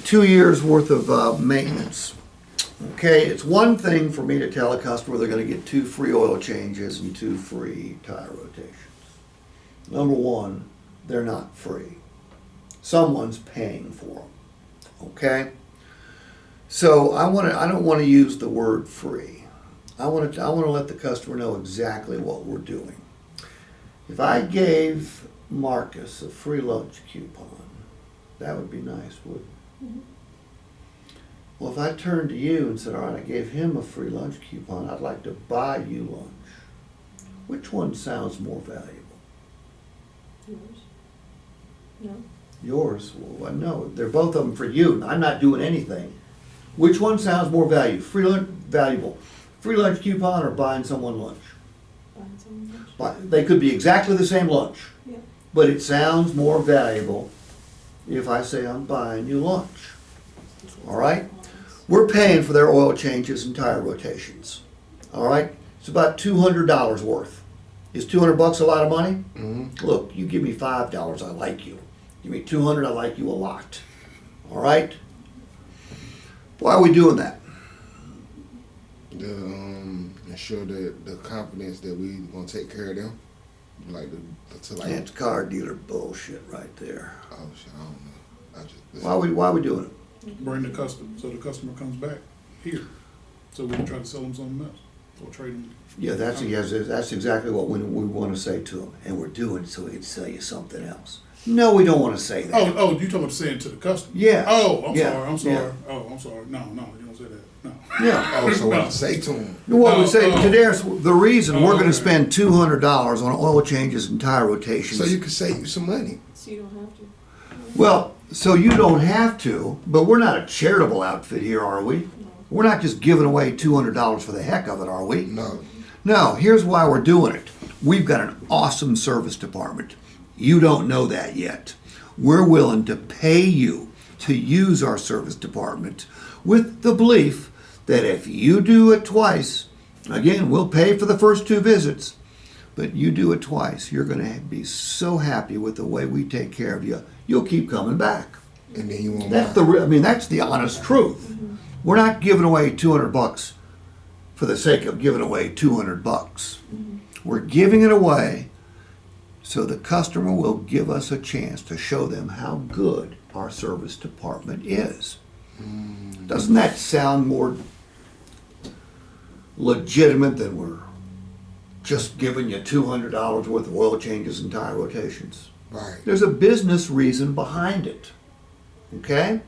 2 years worth of maintenance. Okay, it's one thing for me to tell a customer they're going to get 2 free oil changes and 2 free tire rotations. Number one, they're not free. Someone's paying for them. Okay, so I don't want to use the word free. I want to let the customer know exactly what we're doing. If I gave Marcus a free lunch coupon, that would be nice, wouldn't it? Mhm. Well, if I turned to you and said, all right, I gave him a free lunch coupon, I'd like to buy you lunch. Which one sounds more valuable? Yours? No? Yours? Well, no, they're both of them for you. I'm not doing anything. Which one sounds more valuable? Free lunch coupon or buying someone lunch? Buying someone lunch? They could be exactly the same lunch, Yeah. but it sounds more valuable if I say I'm buying you lunch. All right? We're paying for their oil changes and tire rotations. All right? It's about $200 worth. Is $200 a lot of money? Mm-hmm. Look, you give me $5, I like you. Give me $200, I like you a lot. All right? Why are we doing that? Ensure that the confidence that we gonna take care of them, That's car dealer bullshit right there. Oh shit, I don't know. Why are we doing it? Bring the customer, so the customer comes back here, so we can try to sell them something else, or trade them. Yeah, that's exactly what we want to say to them, and we're doing it so we can sell you something else. No, we don't want to say that. Oh, you talking about saying to the customer? Yeah. Oh, I'm Yeah. sorry. Yeah. Oh, I'm sorry. No, you don't say that. No. Yeah. Oh, so what I say to them? What we say Oh. today, the reason we're going okay. to spend $200 on oil changes and tire rotations. So you can save you some money. So you don't have to? Well, so you don't have to, but we're not a charitable outfit here, are we? No. We're not just giving away $200 for the heck of it, are we? No. No, here's why we're doing it. We've got an awesome service department. You don't know that yet. We're willing to pay you to use our service department with the belief that if you do it twice, again, we'll pay for the first 2 visits, but you do it twice, you're going to be so happy with the way we take care of you, you'll keep coming back. And then you won't That's buy. that's the honest truth. We're not giving away $200 for the sake of giving away $200. We're giving it away so the customer will give us a chance to show them how good our service department is. Doesn't that sound more legitimate than we're just giving you $200 worth of oil changes and tire rotations? Right. There's a business reason behind it. Okay?